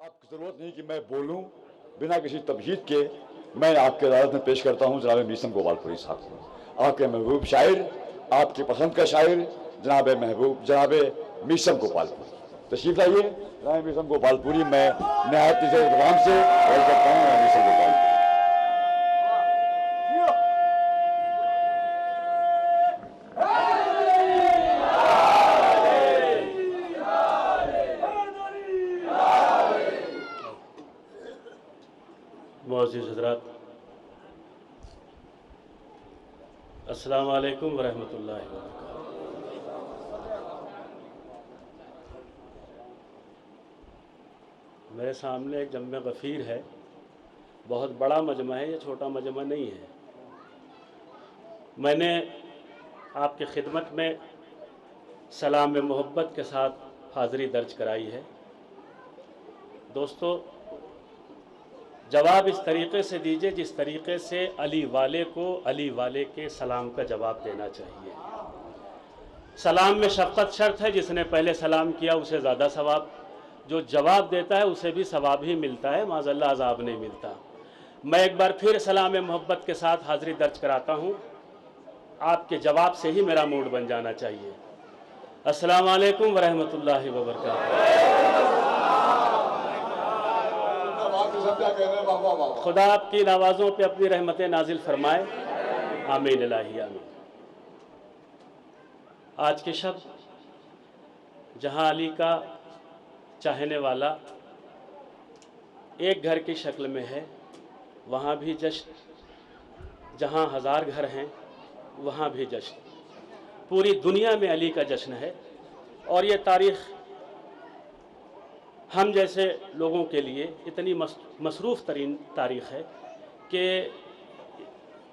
आपको ज़रूरत नहीं कि मैं बोलूं, बिना किसी तमहीद के मैं आपके अदालत में पेश करता हूं जनाब मीसम गोपालपुरी साहब को, आपके महबूब शायर, आपकी पसंद का शायर जनाब मीसम गोपालपुरी। तशरीफ लाइए जनाब मीसम गोपालपुरी। मैं नहायत इज़्ज़त से कॉल करता हूँ मीसम गोपालपुरी। मुअज़्ज़िज़ हज़रात, अस्सलामु अलैकुम वरहमतुल्लाहि वबरकातुहू। मेरे सामने एक जम्मे गफ़ीर है, बहुत बड़ा मजमा है, ये छोटा मजमा नहीं है। मैंने आपकी खिदमत में सलाम मोहब्बत के साथ हाज़िरी दर्ज कराई है। दोस्तों, जवाब इस तरीक़े से दीजिए जिस तरीक़े से अली वाले को अली वाले के सलाम का जवाब देना चाहिए। सलाम में शफ़क़त शर्त है, जिसने पहले सलाम किया उसे ज़्यादा सवाब, जो जवाब देता है उसे भी सवाब ही मिलता है, माज़अल्लाह अज़ाब नहीं मिलता। मैं एक बार फिर सलाम मोहब्बत के साथ हाज़िरी दर्ज कराता हूँ। आपके जवाब से ही मेरा मूड बन जाना चाहिए। अस्सलामु अलैकुम वरहमतुल्लाहि वबरकातुहू। खुदा आपकी नवाज़ों पे अपनी रहमतें नाजिल फरमाए, आमीन इलाही आमीन। आज के शब जहाँ अली का चाहने वाला एक घर की शक्ल में है, वहाँ भी जश्न। जहाँ हज़ार घर हैं वहाँ भी जश्न। पूरी दुनिया में अली का जश्न है। और ये तारीख़ हम जैसे लोगों के लिए इतनी मसरूफ़ तरीन तारीख़ है कि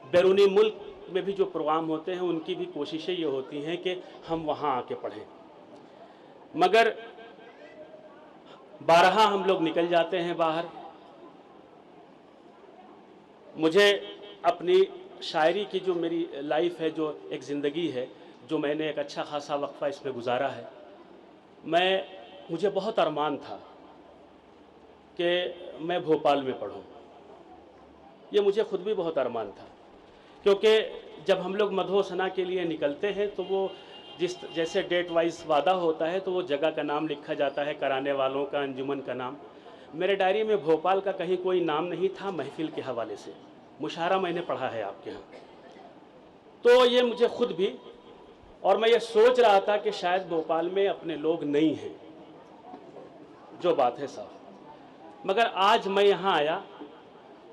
बैरूनी मुल्क में भी जो प्रोग्राम होते हैं उनकी भी कोशिशें ये होती हैं कि हम वहाँ आके पढ़ें, मगर बारहा हम लोग निकल जाते हैं बाहर। मुझे अपनी शायरी की जो मेरी लाइफ है, जो एक ज़िंदगी है, जो मैंने एक अच्छा खासा वक्फ़ा इसमें गुजारा है, मुझे बहुत अरमान था कि मैं भोपाल में पढ़ूँ। ये मुझे ख़ुद भी बहुत अरमान था, क्योंकि जब हम लोग मदहो सना के लिए निकलते हैं तो वो जैसे डेट वाइज वादा होता है तो वो जगह का नाम लिखा जाता है, कराने वालों का, अंजुमन का नाम। मेरे डायरी में भोपाल का कहीं कोई नाम नहीं था। महफिल के हवाले से मुशायरा मैंने पढ़ा है आपके यहाँ, तो ये मुझे ख़ुद भी, और मैं ये सोच रहा था कि शायद भोपाल में अपने लोग नहीं हैं, जो बात है साफ। मगर आज मैं यहाँ आया,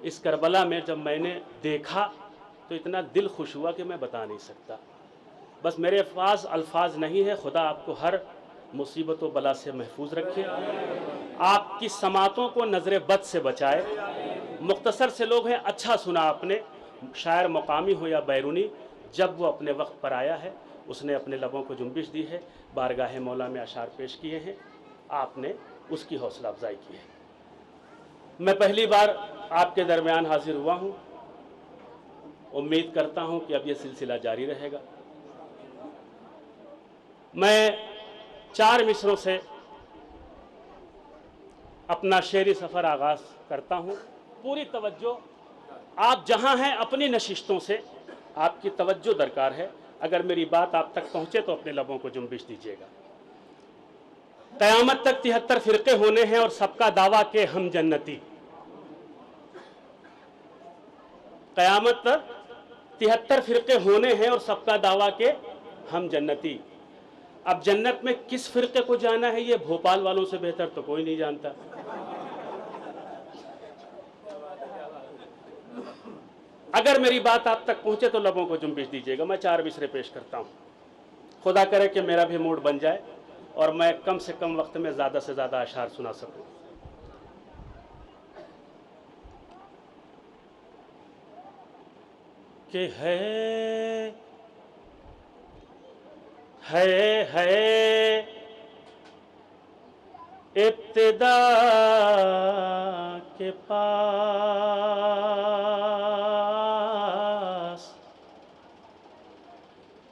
इस करबला में जब मैंने देखा तो इतना दिल खुश हुआ कि मैं बता नहीं सकता। बस मेरे पास अल्फाज नहीं है। खुदा आपको हर मुसीबत व बला से महफूज रखे, आपकी समातों को नज़र बद से बचाए। मुख्तसर से लोग हैं, अच्छा सुना आपने, शायर मकामी हो या बैरूनी, जब वो अपने वक्त पर आया है उसने अपने लबों को जुम्बिश दी है, बारगाह मौला में अशार पेश किए हैं, आपने उसकी हौसला अफजाई की है। मैं पहली बार आपके दरमियान हाजिर हुआ हूँ। उम्मीद करता हूँ कि अब ये सिलसिला जारी रहेगा। मैं 4 मिसरों से अपना शेरी सफ़र आगाज़ करता हूँ। पूरी तवज्जो, आप जहाँ हैं अपनी नशिस्तों से आपकी तवज्जो दरकार है। अगर मेरी बात आप तक पहुँचे तो अपने लबों को जुम्बिश दीजिएगा। क़यामत तक 73 फ़िरक़े होने हैं और सबका दावा के हम जन्नती। क़यामत तक 73 फ़िरक़े होने हैं और सबका दावा के हम जन्नती। अब जन्नत में किस फ़िरक़े को जाना है ये भोपाल वालों से बेहतर तो कोई नहीं जानता। अगर मेरी बात आप तक पहुँचे तो लबों को जुम्बिश दीजिएगा। मैं 4 मिसरे पेश करता हूँ। खुदा करे कि मेरा भी मूड बन जाए और मैं कम से कम वक्त में ज़्यादा से ज़्यादा अशार सुना सकूँ। कि है इब्तिदा के पास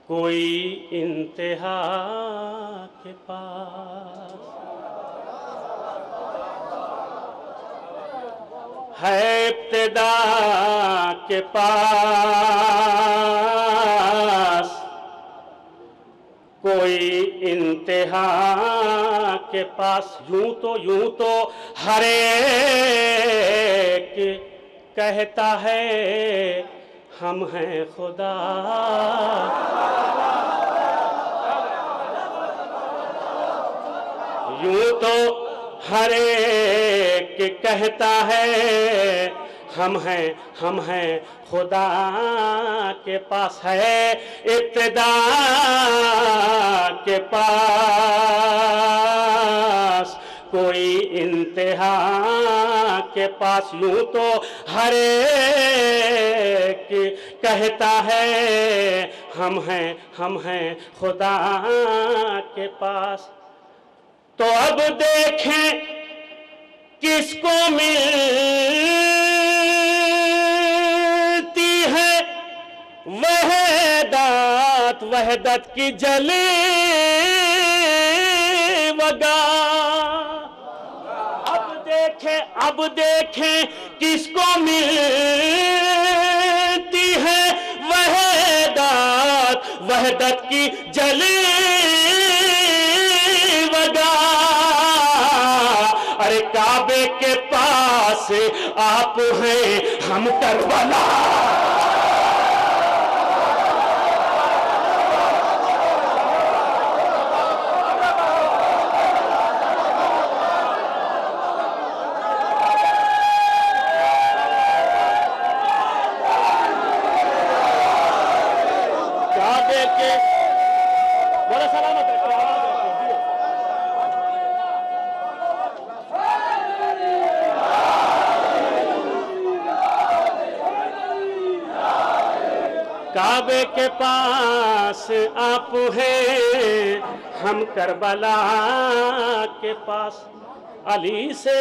कोई इंतहा के पास है इब्तिदा के पास, कोई इंतहा के पास। यूं तो हर एक कहता है हम हैं खुदा। यूं तो हर एक कहता है हम हैं खुदा के पास। है इब्तिदा के पास, कोई इंतहा के पास। यूं तो हर एक कहता है हम हैं खुदा के पास। तो अब देखें किसको मिलती है वहदत की जले वगा। अब देखें किसको मिलती है वहदत की जले वगा। अरे काबे के पास आप हैं हम करबला। बड़ा सलामत है। काबे के पास आप हैं हम करबला के पास। अली से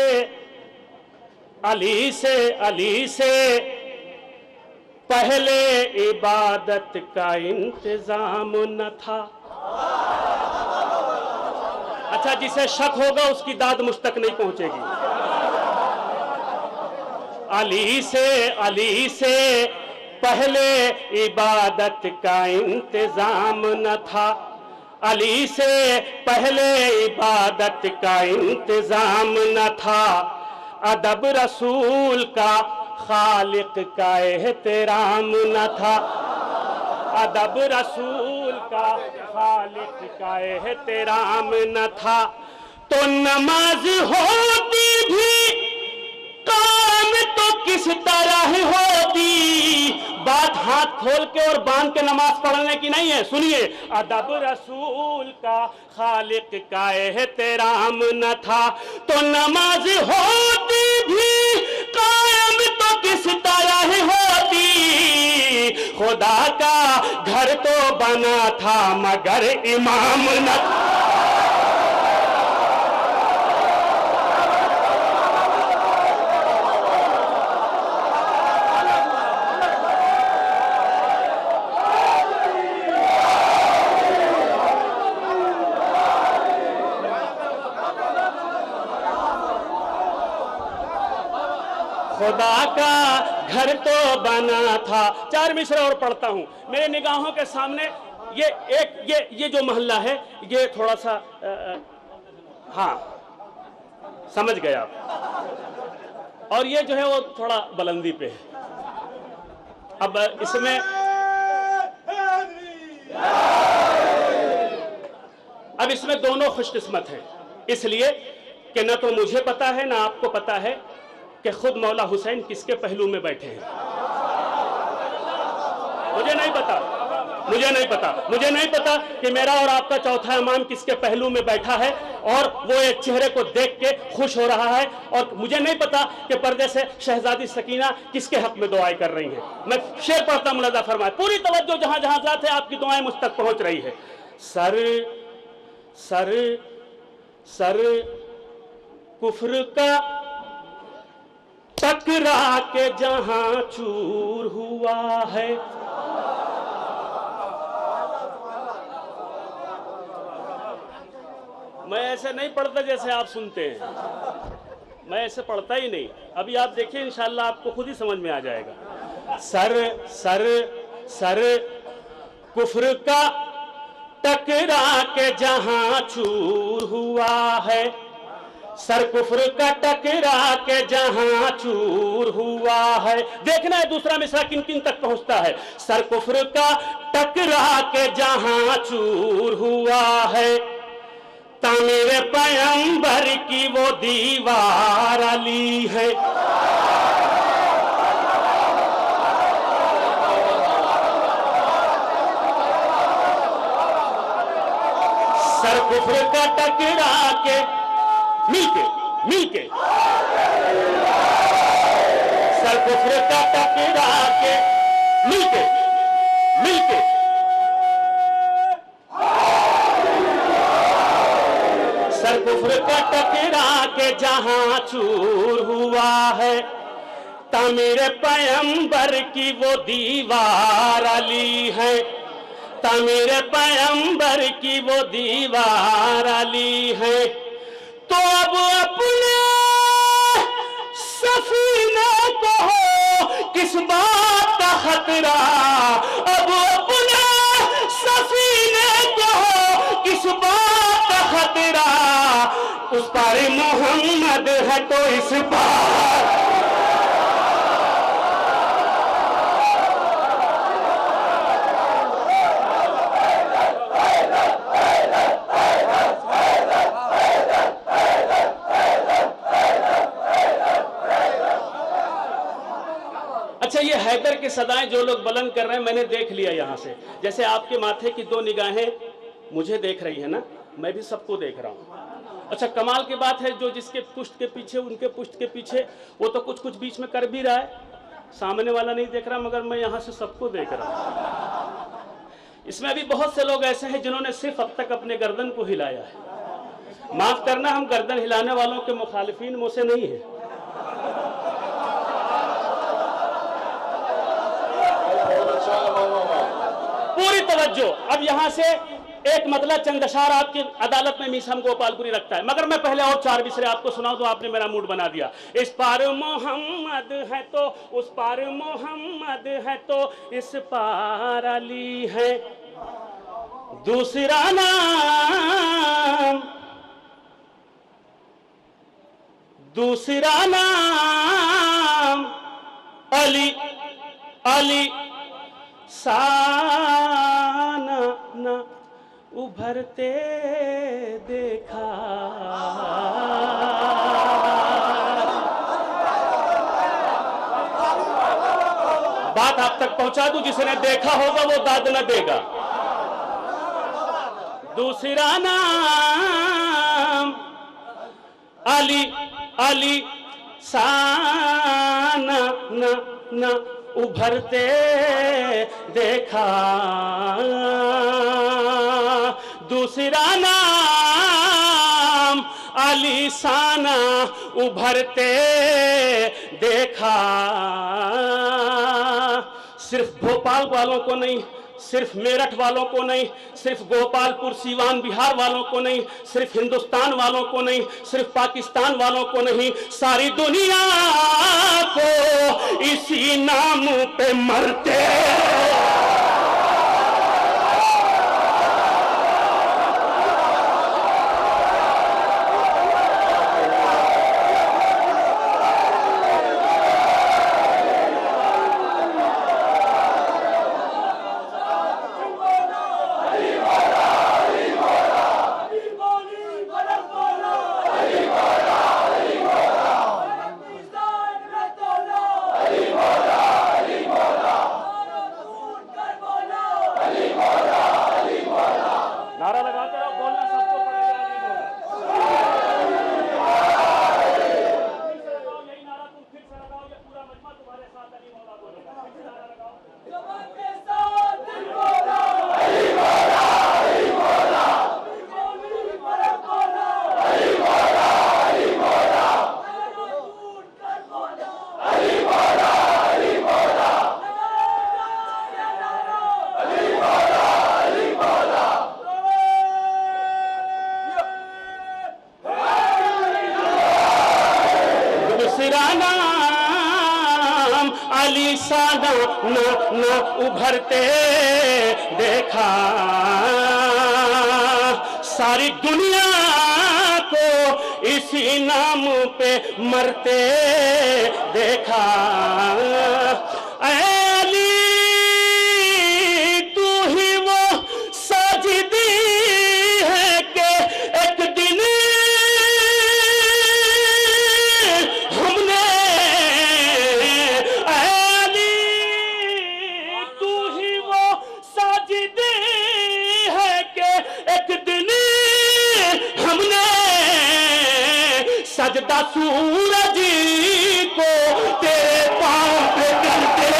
पहले इबादत का इंतजाम न था। अच्छा, जिसे शक होगा उसकी दाद मुझ तक नहीं पहुंचेगी। अली से पहले इबादत का इंतजाम न था। अली से पहले इबादत का इंतजाम न था। अदब रसूल का खालिक का एहतराम न था। अदब रसूल का खालिक का एहतराम न था। तो नमाज होती भी काम तो किस तरह होती। बात हाथ खोल के और बांध के नमाज पढ़ने की नहीं है, सुनिए। अदब रसूल का खालिक का एहतराम न था। तो नमाज होती भी कायम तो किस तरह होती। खुदा का घर तो बना था मगर इमाम न था। खुदा का घर तो बना था। 4 मिसरे और पढ़ता हूं। मेरे निगाहों के सामने ये जो मोहल्ला है, ये थोड़ा सा हाँ समझ गए आप। और ये जो है वो थोड़ा बुलंदी पे है। अब इसमें दोनों खुशकिस्मत हैं, इसलिए कि न तो मुझे पता है ना आपको पता है कि खुद मौला हुसैन किसके पहलू में बैठे हैं। मुझे नहीं पता कि मेरा और आपका चौथा इमाम किसके पहलू में बैठा है और वो एक चेहरे को देख के खुश हो रहा है। और मुझे नहीं पता कि पर्दे से शहजादी सकीना किसके हक में दुआएं कर रही हैं। मैं शेर पढ़ता मुलाजा फरमाए, पूरी तवज्जो जहां जहां जाते हैं आपकी दुआएं मुझ तक पहुंच रही है। सर कुफ्र का टकरा के जहां चूर हुआ है। मैं ऐसे नहीं पढ़ता जैसे आप सुनते हैं। मैं ऐसे पढ़ता ही नहीं। अभी आप देखिए इंशाल्लाह आपको खुद ही समझ में आ जाएगा। सर सर सर कुफ्र का टकरा के जहां चूर हुआ है, सर कुफ्र का टकरा के जहां चूर हुआ है। देखना है दूसरा मिसरा किन किन तक पहुंचता है। सर कुफ्र का टकरा के जहां चूर हुआ है, तामीर पैगंबर की वो दीवार अली है। सर कुफ्र का टकरा के मिलके सर कुफ्र का टकरा के मिलके सर कुफ्र का टकरा के जहां चूर हुआ है, तामीर पैगंबर की वो दीवार अली है, तामीर पैगंबर की वो दीवार अली है। तो अब अपने सफीने को हो किस बात का खतरा, अब अपने सफीने को हो किस बात का खतरा, उस पार मोहम्मद है तो इस पार। अच्छा, ये हैदर की सदाएं जो लोग बुलंद कर रहे हैं मैंने देख लिया यहां से। जैसे आपके माथे की दो निगाहें मुझे देख रही है ना, मैं भी सबको देख रहा हूं। अच्छा, कमाल की बात है जो जिसके पुष्ट के पीछे, उनके पुष्ट के पीछे वो तो कुछ कुछ बीच में कर भी रहा है, सामने वाला नहीं देख रहा, मगर मैं यहां से सबको देख रहा हूं। इसमें अभी बहुत से लोग ऐसे हैं जिन्होंने सिर्फ अब तक अपने गर्दन को हिलाया है। माफ करना, हम गर्दन हिलाने वालों के मुखालिफिन मुझ से नहीं है। पूरी तवज्जो। अब यहां से एक मतलब चंद अशार आपकी अदालत में मीसम गोपालपुरी रखता है, मगर मैं पहले और चार मिसरे आपको सुनाऊं तो आपने मेरा मूड बना दिया। इस पार मोहम्मद है तो उस पार मोहम्मद है तो इस पार अली है, दूसरा नाम अली अली साना ना उभरते देखा। बात आप तक पहुंचा दूं, जिसने देखा होगा वो दाद न देगा। दूसरा नाम अली अली साना ना उभरते देखा, दूसरा नाम अली साना उभरते देखा। सिर्फ भोपाल वालों को नहीं, सिर्फ मेरठ वालों को नहीं, सिर्फ गोपालपुर सीवान बिहार वालों को नहीं, सिर्फ हिंदुस्तान वालों को नहीं, सिर्फ पाकिस्तान वालों को नहीं, सारी दुनिया को इसी नाम पे मरते। दूसरा नाम अली सादा न उभरते देखा। सारी दुनिया को इसी नाम पे मरते देखा। ऐ अली तू ही वो साजिदी है कि एक दिन हमने, ऐ अली तू ही वो साजिदी है कि एक दिन हमने सजदा सूरज को तेरे पांव पे करते।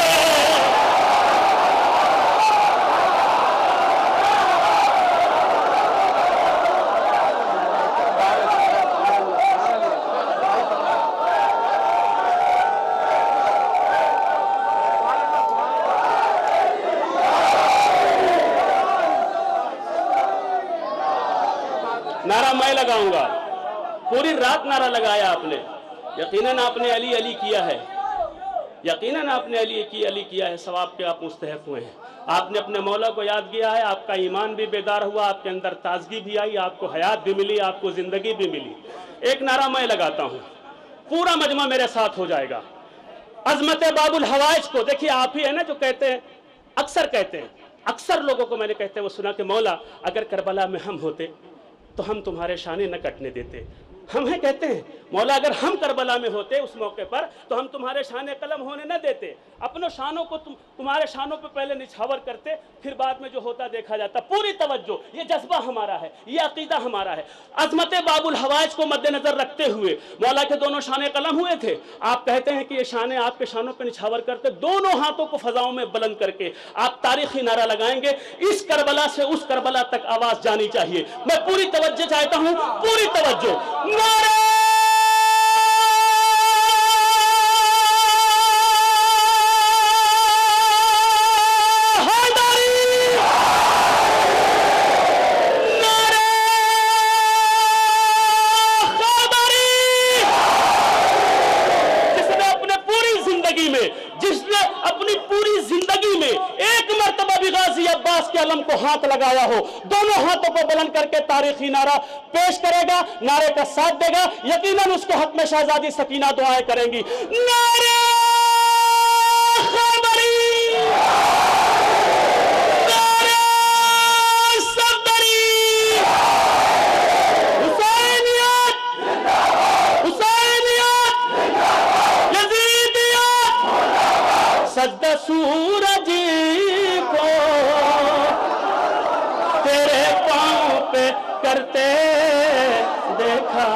नारा मैं लगाऊंगा, पूरी रात नारा लगाया आपने। यकीनन आपने अली अली किया है, यकीनन आपने अली किया है, सवाब के आप मुस्तहक हुए हैं। आपने अपने मौला को याद किया है, आपका ईमान भी बेदार हुआ, आपके अंदर ताजगी भी आई, आपको हयात भी मिली, आपको जिंदगी भी मिली। एक नारा मैं लगाता हूँ, पूरा मजमा मेरे साथ हो जाएगा। अजमत बाबुल हवाइज को देखिए, आप ही है ना जो कहते हैं, अक्सर कहते हैं, अक्सर लोगों को मैंने कहते हैं वो सुना कि मौला अगर करबला में हम होते तो हम तुम्हारे शाने न कटने देते। हम हैं कहते हैं मौला अगर हम करबला में होते उस मौके पर तो हम तुम्हारे शाने कलम होने न देते, अपनों शानों को तुम्हारे शानों पे पहले निछावर करते, फिर बाद में जो होता देखा जाता। पूरी तवज्जो, ये जज्बा हमारा है, ये अकीदा हमारा है। अजमत बाबुल हवाइज को मद्देनजर रखते हुए मौला के दोनों शाने कलम हुए थे। आप कहते हैं कि ये शाने आपके शानों पे निछावर करते, दोनों हाथों को फजाओं में बुलंद करके आप तारीखी नारा लगाएंगे, इस करबला से उस करबला तक आवाज जानी चाहिए। मैं पूरी तवज्जो चाहता हूं, पूरी तवज्जो। नारे को हाथ लगाया हो, दोनों हाथों को बुलंद करके तारीखी नारा पेश करेगा, नारे का साथ देगा, यकीनन उसके हक में शहजादी सकीना दुआएं करेंगी। नारे खैबरी, नारे सफदरी, हुसैनियत, हुसैनियत, यजीदियत, सजदा सूरज को तेरे पांव पे करते देखा।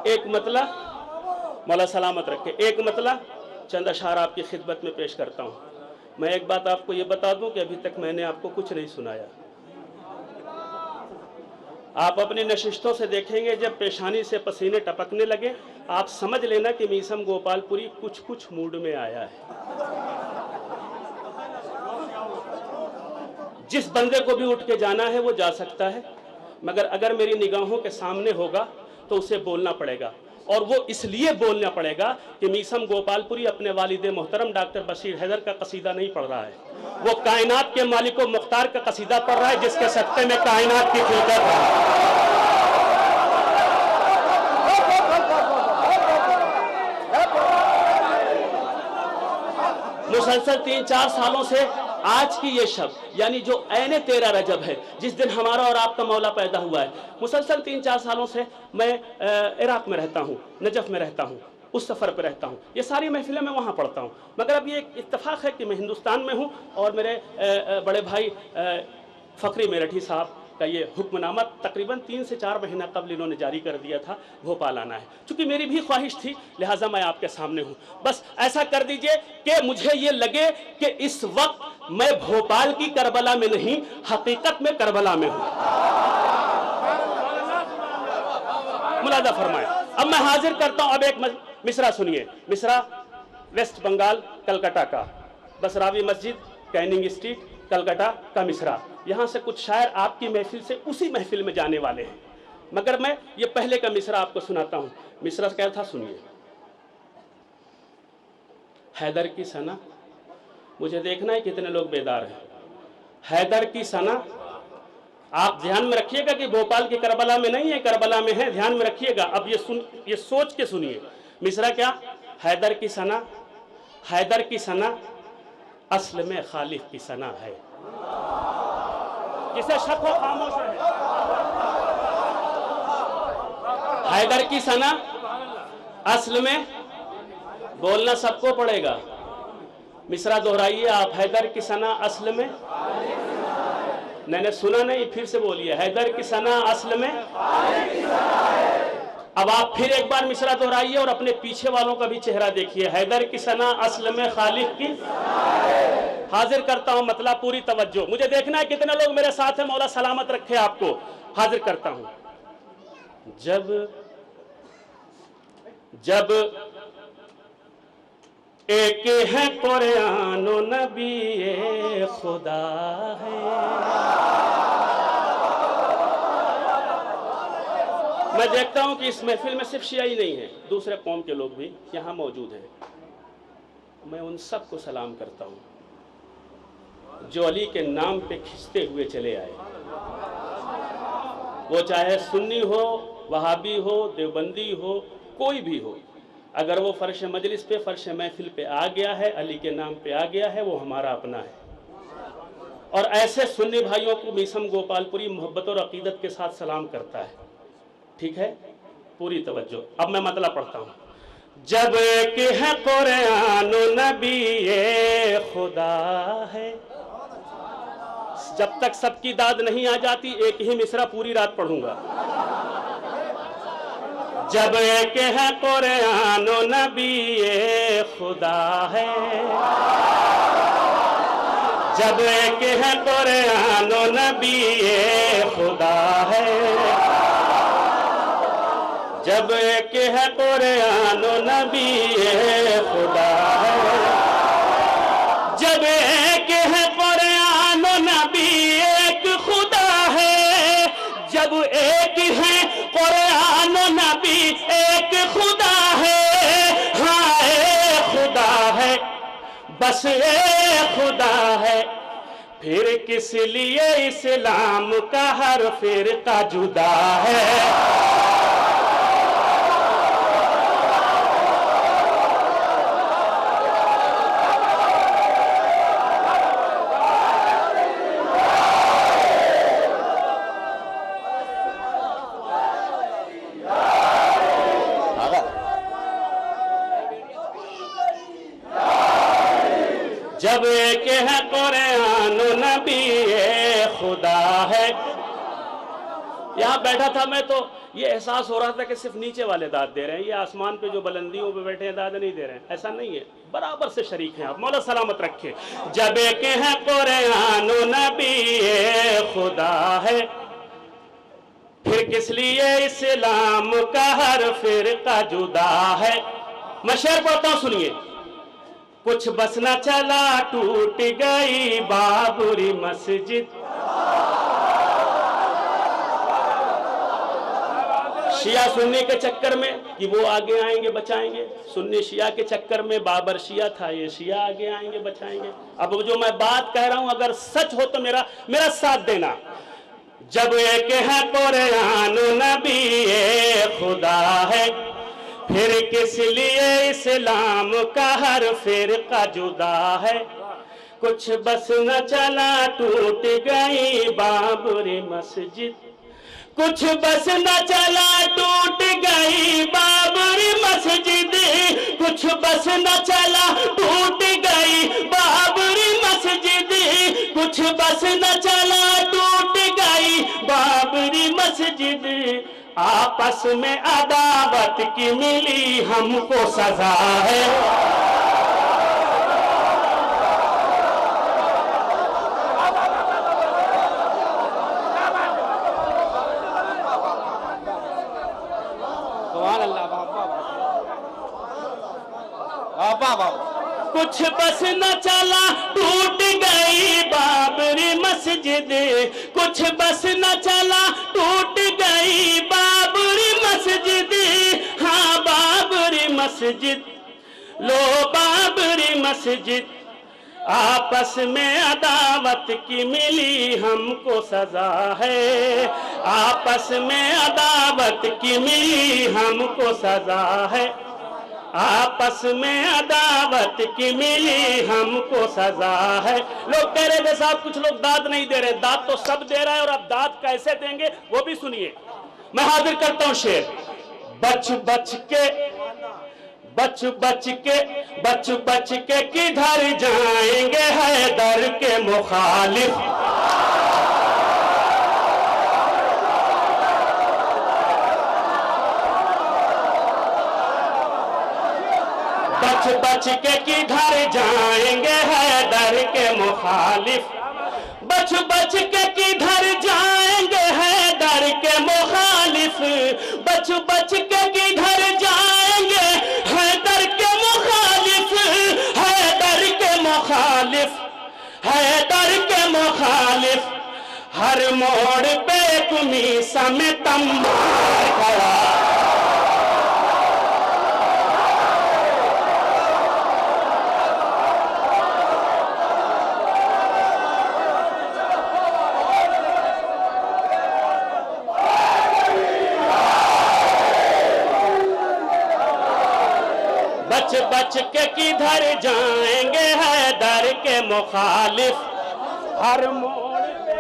एक मतला, मौला सलामत रखे, एक मतला चंद अशार आपकी खिदमत में पेश करता हूं। मैं एक बात आपको ये बता दूं कि अभी तक मैंने आपको कुछ नहीं सुनाया। आप अपनी नशिस्तों से देखेंगे जब पेशानी से पसीने टपकने लगे, आप समझ लेना कि मीसम गोपालपुरी कुछ कुछ मूड में आया है। जिस बंदे को भी उठ के जाना है वो जा सकता है, मगर अगर मेरी निगाहों के सामने होगा तो उसे बोलना पड़ेगा। और वो इसलिए बोलना पड़ेगा कि मीसम गोपालपुरी अपने वालिदे मोहतरम डॉक्टर बशीर हैदर का कसीदा नहीं पढ़ रहा है, वो कायनात के मालिको मुख्तार का कसीदा पढ़ रहा है, जिसके सत्ते में कायनात की खिलकत है। मुसलसल 3-4 सालों से आज की ये शब यानी जो ऐने 13 रजब है, जिस दिन हमारा और आपका मौला पैदा हुआ है, मुसलसल 3-4 सालों से मैं इराक में रहता हूँ, नजफ में रहता हूँ, उस सफ़र पे रहता हूँ। ये सारी महफिलें मैं वहाँ पढ़ता हूँ। मगर अब ये एक इत्तेफाक है कि मैं हिंदुस्तान में हूँ और मेरे बड़े भाई फ़खरी मेरठी साहब का ये हुक्मनामा तकरीबन 3 से 4 महीना कबल इन्होंने जारी कर दिया था, भोपाल आना है। चूँकि मेरी भी ख्वाहिश थी, लिहाजा मैं आपके सामने हूँ। बस ऐसा कर दीजिए कि मुझे ये लगे कि इस वक्त मैं भोपाल की करबला में नहीं, हकीकत में करबला में हूँ। मुलादा फरमाए। अब मैं हाजिर करता हूँ, अब एक मिसरा सुनिए। मिसरा वेस्ट बंगाल कलकत्ता का, बसरावी मस्जिद, कैनिंग स्ट्रीट, कलकत्ता का मिसरा। यहाँ से कुछ शायर आपकी महफिल से उसी महफिल में जाने वाले हैं, मगर मैं ये पहले का मिसरा आपको सुनाता हूँ। मिसरा क्या था, सुनिए। हैदर की सना, मुझे देखना है कितने लोग बेदार हैं। हैदर की सना, आप ध्यान में रखिएगा कि भोपाल की करबला में नहीं है, करबला में है, ध्यान में रखिएगा। अब ये सोच के सुनिए। मिसरा क्या, हैदर की सना, हैदर की सना असल में खालिक की सना है। जिसे शक हो खामोश रहे। हैदर की सना असल में, बोलना सबको पड़ेगा। मिसरा दोहराइए आप, हैदर की सना असल में, मैंने सुना नहीं, फिर से बोलिए, हैदर की सना असल में। अब आप फिर एक बार मिसरा दोहराइए और अपने पीछे वालों का भी चेहरा देखिए। हैदर की सना असल में खालिक की। हाजिर करता हूं मतलब पूरी तवज्जो, मुझे देखना है कितने लोग मेरे साथ हैं। मौला सलामत रखे आपको। हाजिर करता हूं। जब एक है कुरान नबी खुदा है। मैं देखता हूं कि इस महफिल में सिर्फ शिया ही नहीं है, दूसरे कौम के लोग भी यहां मौजूद हैं। मैं उन सबको सलाम करता हूं जो अली के नाम पे खिंचते हुए चले आए। वो चाहे सुन्नी हो, वहाबी हो, देवबंदी हो, कोई भी हो, अगर वो फर्श मजलिस पे, फर्श महफिल पे आ गया है, अली के नाम पे आ गया है, वो हमारा अपना है। और ऐसे सुन्नी भाइयों को मीसम गोपालपुरी मोहब्बत और अकीदत के साथ सलाम करता है। ठीक है, पूरी तवज्जो। अब मैं मतलब पढ़ता हूँ। जब एक है कुरान नबी ये खुदा है। जब तक सबकी दाद नहीं आ जाती एक ही मिसरा पूरी रात पढ़ूंगा। जब एक है कुरान नबी ये खुदा है। जब एक है कुरान नबी ये खुदा है। जब एक है कुरान नबी ये खुदा है। जब एक है कुरान नबी एक खुदा है। जब एक है कुरान नबी एक खुदा है। हाँ एक खुदा है, बस एक खुदा है। फिर किस लिए इस्लाम का हर फिरका जुदा है। जब एक है कुरान नबी ये खुदा है। यहाँ बैठा था मैं तो ये एहसास हो रहा था कि सिर्फ नीचे वाले दाद दे रहे हैं, ये आसमान पे जो बुलंदियों पे बैठे हैं दाद नहीं दे रहे हैं। ऐसा नहीं है, बराबर से शरीक हैं आप। मौला सलामत रखे। जब एक है कुरान नबी ये खुदा है। फिर किस लिए इस्लाम का हर फिरका जुदा है। मैं शेर पढ़ता हूँ, सुनिए। कुछ बस न चला टूट गई बाबरी मस्जिद। शिया सुन्नी के चक्कर में कि वो आगे आएंगे बचाएंगे, सुन्नी शिया के चक्कर में बाबर शिया था, ये शिया आगे आएंगे बचाएंगे। अब जो मैं बात कह रहा हूं अगर सच हो तो मेरा साथ देना। जब एक है कुरान नबी ये खुदा है। फिर किस लिए इस्लाम का हर फिरका जुदा है। कुछ बस न चला टूट गई बाबरी मस्जिद। कुछ बस न चला टूट गई बाबरी मस्जिद। कुछ बस न चला टूट गई बाबरी मस्जिद। कुछ बस न चला टूट गई बाबरी मस्जिद। आपस में अदावत की मिली हमको सजा है। कुछ बस न चला टूट गई बाबरी मस्जिद, कुछ बस न चला टूट गई बाबरी मस्जिद, हाँ बाबरी मस्जिद, लो बाबरी मस्जिद। आपस में अदावत की मिली हमको सजा है, आपस में अदावत की मिली हमको सजा है, आपस में अदावत की मिली हमको सजा है। लोग कह रहे थे साहब कुछ लोग दाद नहीं दे रहे, दाद तो सब दे रहा है, और अब दाद कैसे देंगे वो भी सुनिए। मैं हाजिर करता हूं शेर। बच बच के बच बच के बच बच के किधर जाएंगे हैदर के मुखालिफ, बच बच के किधर जाएंगे हैदर के मुखालिफ, बच बच के किधर जाएंगे हैदर के मुखालिफ, बच बच के किधर जाएंगे हैदर के मुखालिफ, हैदर के मुखालिफ, हैदर के मुखालिफ। हर मोड़ पे कुमी समेत मार खड़ा, बच बच के किधर जाएंगे हैदर के मुखालिफ, हर मोड़ पे।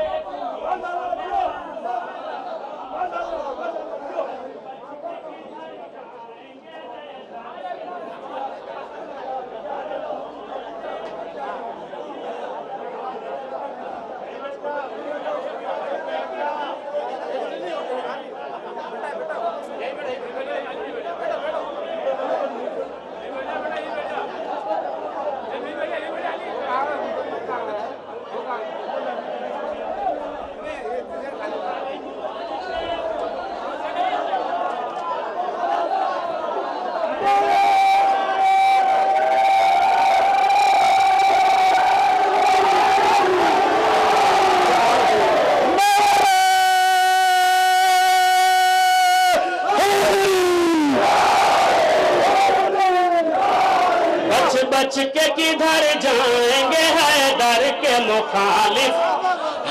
बच के किधर जाएंगे हैदर के मुखालिफ,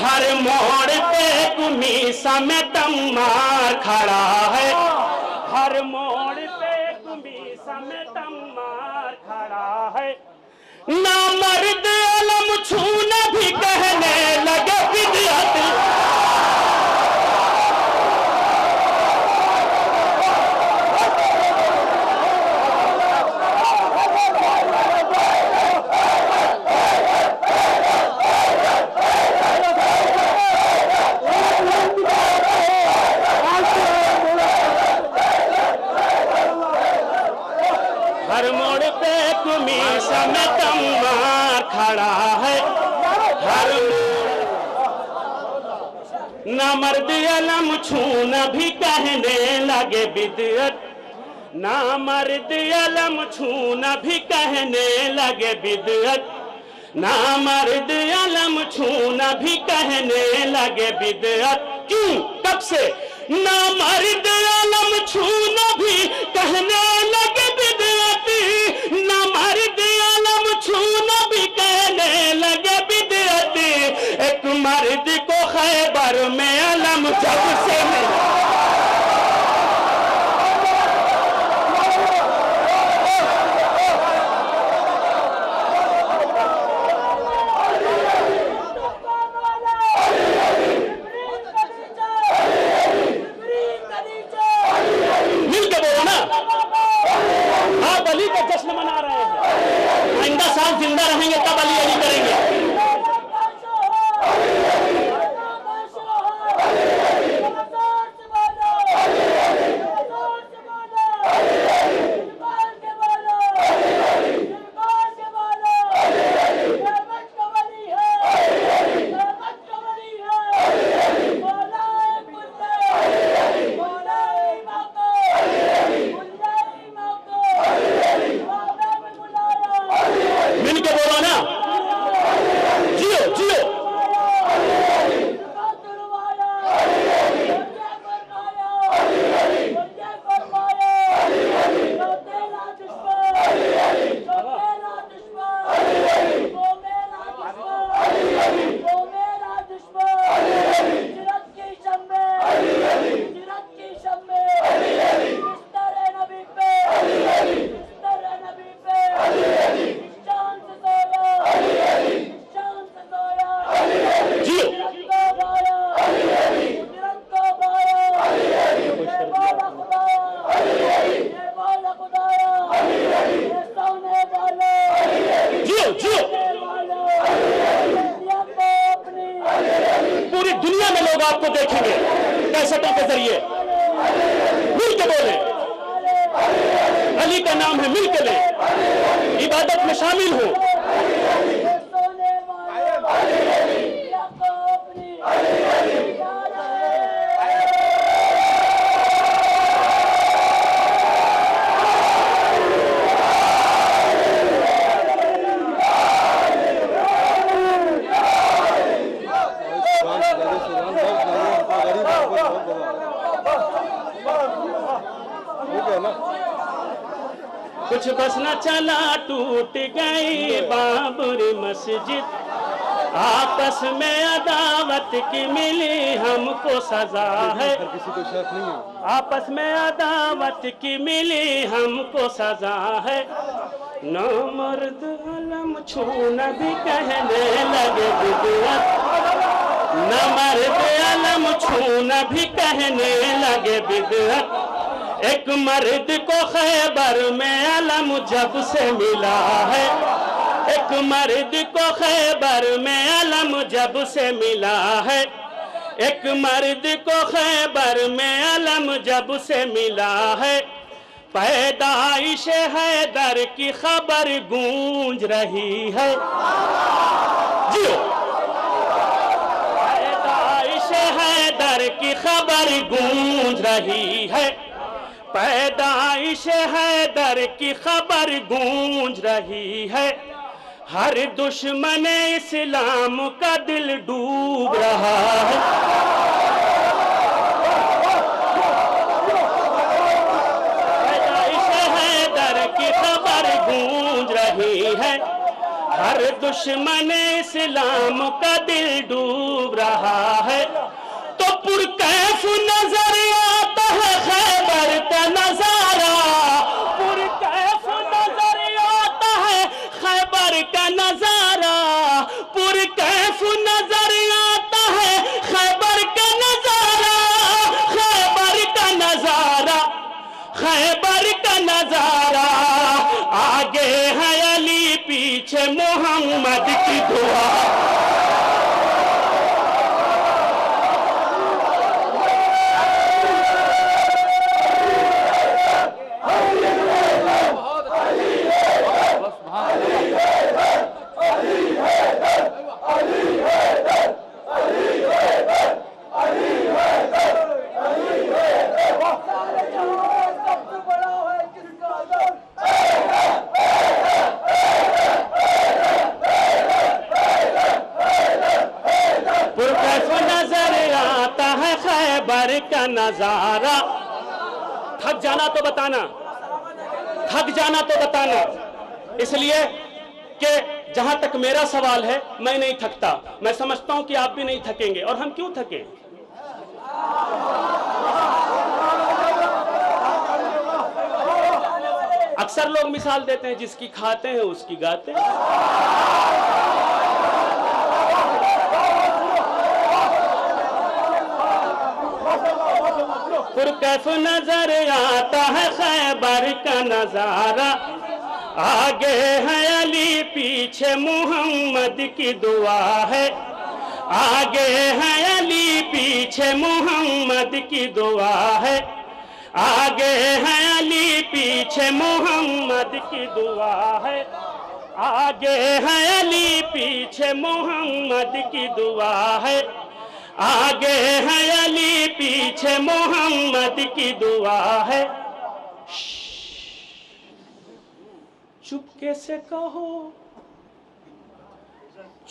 हर मोड़ पे कुमी समेत मार खड़ा है, हर मोड़ पे कुमी समेत मार खड़ा है। नामर्द अलम छूना भी कहने लगे बिदअत, हर मोड़ पे कुमी समेत मार खड़ा है, हर नामर्द अलम छूना भी कहने लगे बिदअत, नामर्द अलम छूना भी कहने लगे बिदअत, नामर्द अलम छूना भी कहने लगे बिदअत। क्यों कब से? नामर्द अलम छूना भी कहने लगे बिदअत, नामर्द अलम छूना भी कहने लगे बिदअत। एक मर्द को खैबर में अलम जब से मिला, आप अली का जश्न मना रहे हैं, आइंदा साल जिंदा रहेंगे तब अली अली करेंगे। देखेंगे कैसेटों के जरिए। मिल के बोले, अली का नाम है, मिल के ले, इबादत में शामिल हो। कुछ बस न चला, टूट गई बाबरी मस्जिद, आपस में अदावत की मिली हमको सजा है, किसी को शक नहीं है। आपस में अदावत की मिली हमको सजा है। न मर्द अलम छूना भी कहने लगे बिदअत, न मर्द अलम छूना भी कहने लगे बिदअत। एक मर्द को खैबर में अलम जब से मिला है, एक मर्द को खैबर में अलम जब से मिला है, एक मर्द को खैबर में अलम जब से मिला है। पैदाइश हैदर की खबर गूंज रही है, जियो। पैदाइश हैदर की खबर गूंज रही है, पैदाइश हैदर की खबर गूंज रही है। हर दुश्मन इस्लाम का दिल डूब रहा है। पैदाइश हैदर की खबर गूंज रही है, हर दुश्मन इस्लाम का दिल डूब रहा है। तो पुरकैफ नजर आता है खैबर का नजारा, पुरकैफ नजर आता है खैबर का नजारा, पुरकैफ नजर आता है खैबर का नजारा, खैबर का नजारा, खैबर का नजारा। आगे है अली, पीछे मोहम्मद की दुआ। का नजारा। थक जाना तो बताना, थक जाना तो बताना, इसलिए कि जहां तक मेरा सवाल है मैं नहीं थकता। मैं समझता हूं कि आप भी नहीं थकेंगे, और हम क्यों थके? अक्सर लोग मिसाल देते हैं, जिसकी खाते हैं उसकी गाते हैं। कैफ नजर आता है खैबर का नजारा, आगे है अली पीछे मोहम्मद की दुआ है, आगे है अली पीछे मोहम्मद की दुआ है, आगे है अली पीछे मोहम्मद की दुआ है, आगे है अली पीछे मोहम्मद की दुआ है, आगे है अली पीछे मोहम्मद की दुआ है। चुपके से कहो,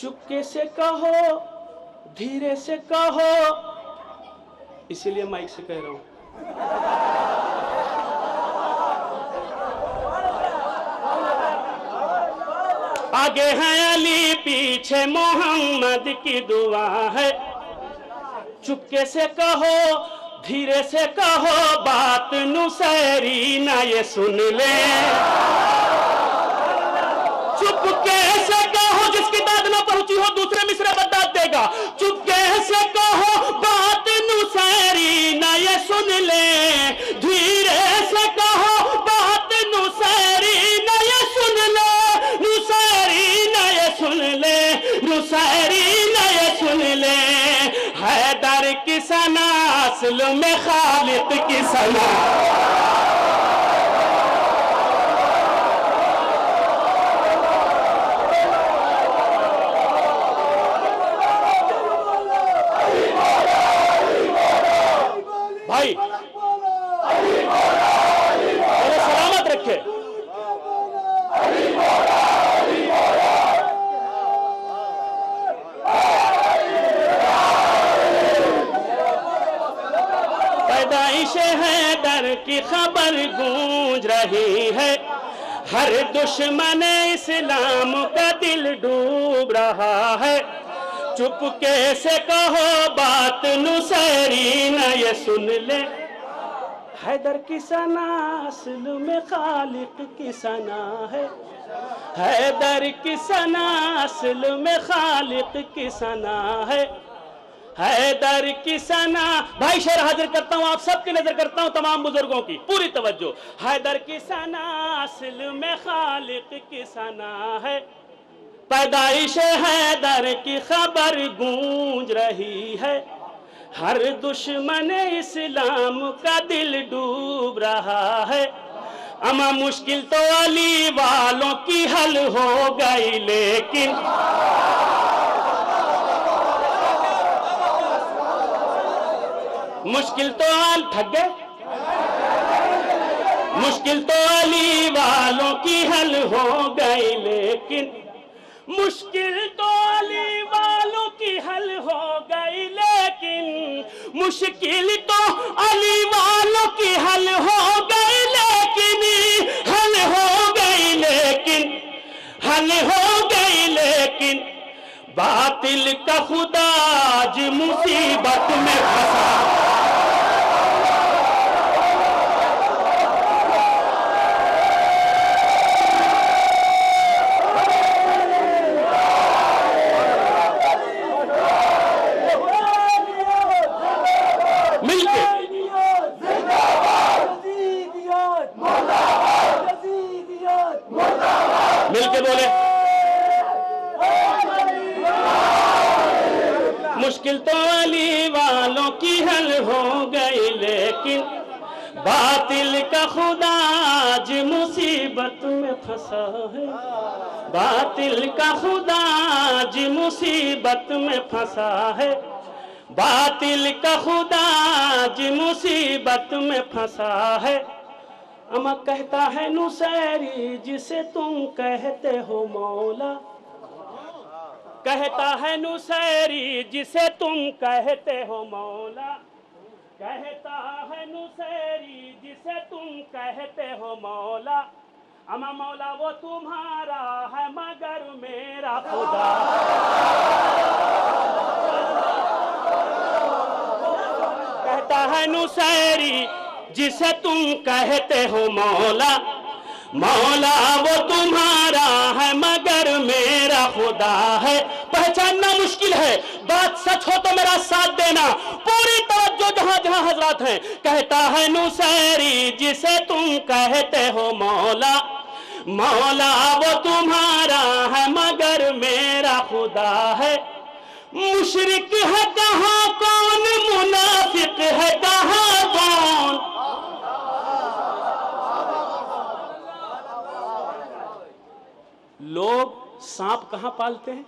चुपके से कहो, धीरे से कहो, इसीलिए माइक से कह रहा हूं। आगे है अली पीछे मोहम्मद की दुआ है। चुपके से कहो, धीरे से कहो, बात नुसैरी ना ये सुन ले। चुपके से कहो, जिसकी बात ना पहुंची हो दूसरे मिसरे बददात देगा। चुपके से कहो, बात नुसैरी ना ये सुन ले। धीरे से कहो, बात नुसैरी ना ये सुन ले। नुसैरी ना ये सुन ले, नुसैरी ना ये सुन ले। हैदर की असल में खालिक की सना। भाई मेरे सलामत रखे। पैदाइश हैदर की खबर गूंज रही है, हर दुश्मन इस्लाम का दिल डूब रहा है। चुपके से कहो बात नुसैरी न ये सुन ले, हैदर की सना असल में खालिक की सना है। हैदर की सना असल में खालिक की सना है। हैदर की सना। भाई शेर हाजिर करता हूं, आप सबकी नजर करता हूं, तमाम बुजुर्गों की पूरी तवज्जो। हैदर की सना असल में खालिक की सना है। पैदाइश हैदर की खबर गूंज रही है, हर दुश्मन इस्लाम का दिल डूब रहा है। अमा मुश्किल तो अली वालों की हल हो गई, लेकिन मुश्किल तो ठग गए। मुश्किल तो अली वालों की हल हो गई, लेकिन मुश्किल तो अली वालों की हल हो गई, लेकिन मुश्किल तो अली वालों की हल हो गई, लेकिन हल हो गई, लेकिन हल हो गई, लेकिन बातिल का खुदा आज मुसीबत में फंसा। मिलके बोले, मुश्किल तो अली वालों की हल हो गई, लेकिन बातिल का खुदा आज मुसीबत में फंसा है। बातिल का खुदा आज मुसीबत में फंसा है। बातिल का खुदा आज मुसीबत में फंसा है। अमा कहता है नुसैरी जिसे तुम कहते हो मौला, कहता है नुसैरी जिसे तुम कहते हो मौला, कहता है नुसैरी जिसे तुम कहते हो मौला। अमा मौला वो तुम्हारा है मगर मेरा खुदा। कहता है नुसैरी जिसे तुम कहते हो मौला, मौला वो तुम्हारा है मगर मेरा खुदा है। पहचानना मुश्किल है, बात सच हो तो मेरा साथ देना, पूरी तवज्जो जहां जहां हजरात हैं। कहता है नुसैरी जिसे तुम कहते हो मौला, मौला वो तुम्हारा है मगर मेरा खुदा है। मुशरिक है कहाँ कौन, मुनाफिक है कहाँ कौन। लोग सांप कहां पालते हैं?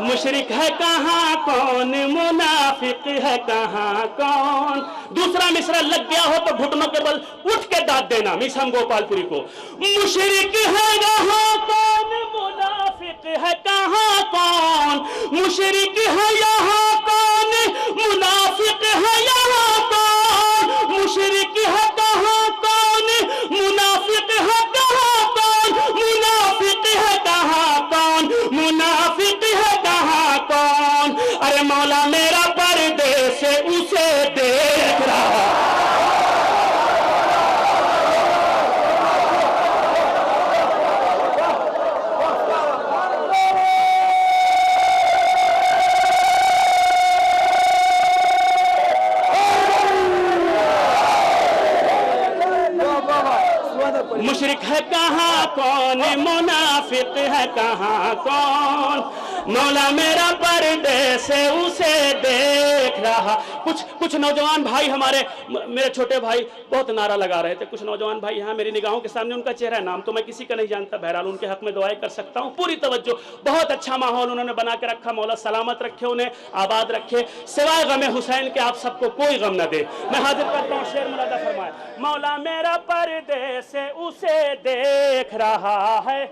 मुशरिक है कहां कौन, मुनाफिक है कहां कौन। दूसरा मिसरा लग गया हो तो घुटनों के बल उठ के दाद देना मीसम गोपालपुरी को। मुशरिक है यहाँ कौन, मुनाफिक है कहां कौन। मुशरिक है यहाँ कौन, मुनाफिक है यहाँ कौन। मुशरिक है कहां कौन, मुनाफिक है कहां कौन। मुनाफिक है कहां कौन, मुनाफिक है कहां कौन। अरे मौला मेरा पर्दे से उसे देख रहा। मुशरिक है कहाँ कौन, मुनाफिक है कहाँ कौन। मौला मेरा पर्दे से उसे दे रहा। कुछ नौजवान भाई हमारे, मेरे छोटे भाई बहुत नारा लगा रहे थे। कुछ नौजवान भाई यहाँ मेरी निगाहों के सामने, उनका चेहरा, नाम तो मैं किसी का नहीं जानता, बहरहाल उनके हक में दुआएं कर सकता हूँ। पूरी तवज्जो, बहुत अच्छा माहौल उन्होंने बना के रखा। मौला सलामत रखे, उन्हें आबाद रखे, सिवाय गम हुसैन के आप सबको कोई गम न दे। मैं हाजिर करता हूँ शेर मुलादा फरमाए। मौला मेरा पर्दे से उसे देख रहा है,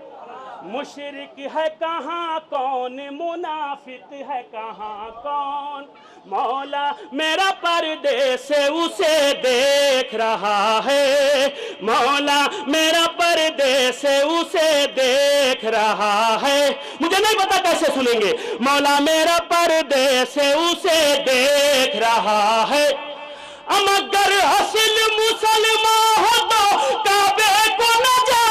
मुशरिक है कहाँ कौन, मुनाफिक है कहाँ कौन। मौला मेरा पर्दे से उसे देख रहा है, मौला मेरा पर्दे से उसे देख रहा है। मुझे नहीं पता कैसे सुनेंगे। मौला मेरा पर्दे से उसे देख रहा है, मगर असल मुसलमान हो तो काबे को न जाओ।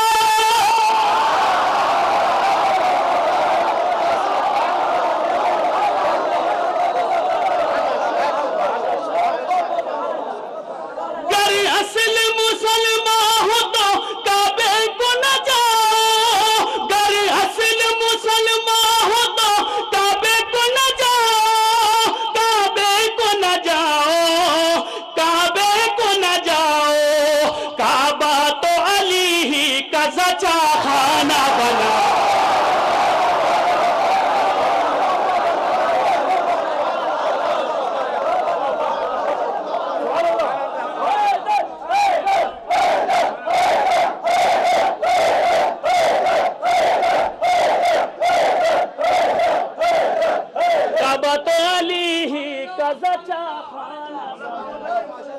गर असल मुसलमान हो तो काबे को न जाओ, गर असल मुसलमान हो तो काबे को न जाओ, काबे को न जाओ, काबे को न जाओ। काबा तो अली ही का सच्चा खाना बना। काबा तो अली ही का सच्चा खाना बना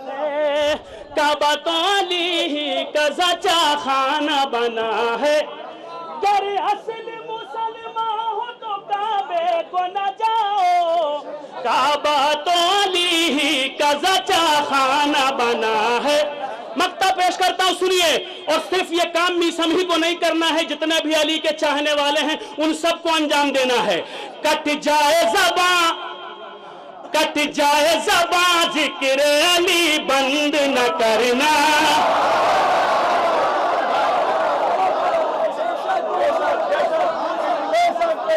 है, काबा तो अली ही का सच्चा खाना बना है। गर असल मुसलमान हो तो काबे को न जाओ, काबा तो अली ही का सच्चा खाना बना है। मक्ता पेश करता हूं, सुनिए। और सिर्फ ये काम मीसम ही को नहीं करना है, जितने भी अली के चाहने वाले हैं उन सबको अंजाम देना है। कट जाए ज़बां, कट जाए ज़बां, जिक्र अली बंद न करना।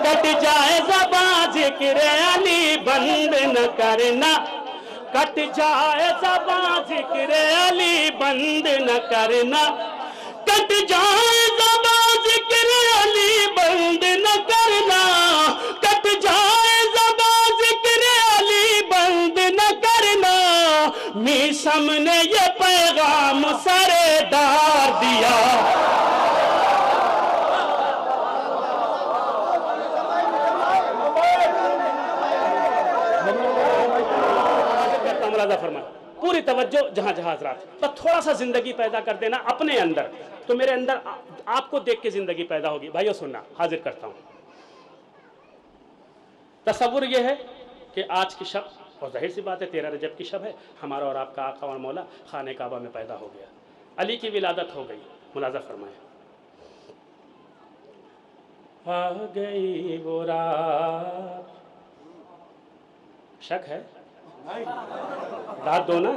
कट जाए ज़बां, जिक्र अली बंद न करना। कट जाए ज़बां, जिक्र अली बंद न करना। कट जाए ज़बां, जिक्र अली बंद न करना। कट जाए ज़बां, जिक्र अली बंद न करना। मीसम ने ये पैगाम सरेदार दिया। पूरी तवज्जो जहां जहां हज़रात, तो थोड़ा सा जिंदगी पैदा कर देना अपने अंदर, तो मेरे अंदर आपको देख के जिंदगी पैदा होगी। भाइयों सुनना, हाजिर करता हूं। तसव्वुर यह है कि आज की शब, और जाहिर सी बात है 13 रजब की शब है, हमारा और आपका आका और मौला खाने काबा में पैदा हो गया, अली की विलादत हो गई। मुलाजा फरमाए। आ गई वो रात, शक है, दाद दो ना।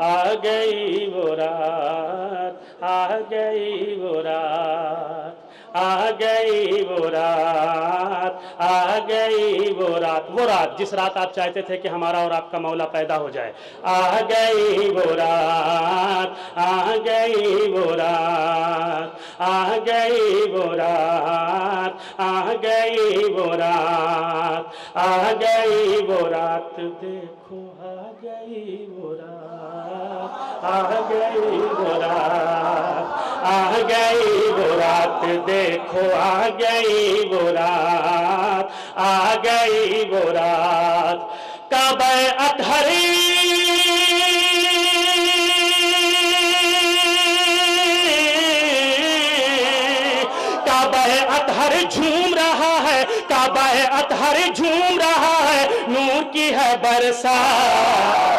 आ गई वो रात, आ गई वो रात, आ गई वो रात, आ गई वो रात। वो रात, जिस रात आप चाहते थे कि हमारा और आपका मौला पैदा हो जाए। आ गई वो रात, आ गई वो रात, आ गई वो रात, आ गई वो रात, आ गई वो रात। देखो आ गई वो रात, आ गई वो रात, आ गई वो रात। देखो आ गई वो रात, आ गई वो रात। काबा अतहरी, काबा अतहर झूम रहा है, काबा अतहर झूम रहा है, नूर की है बरसात।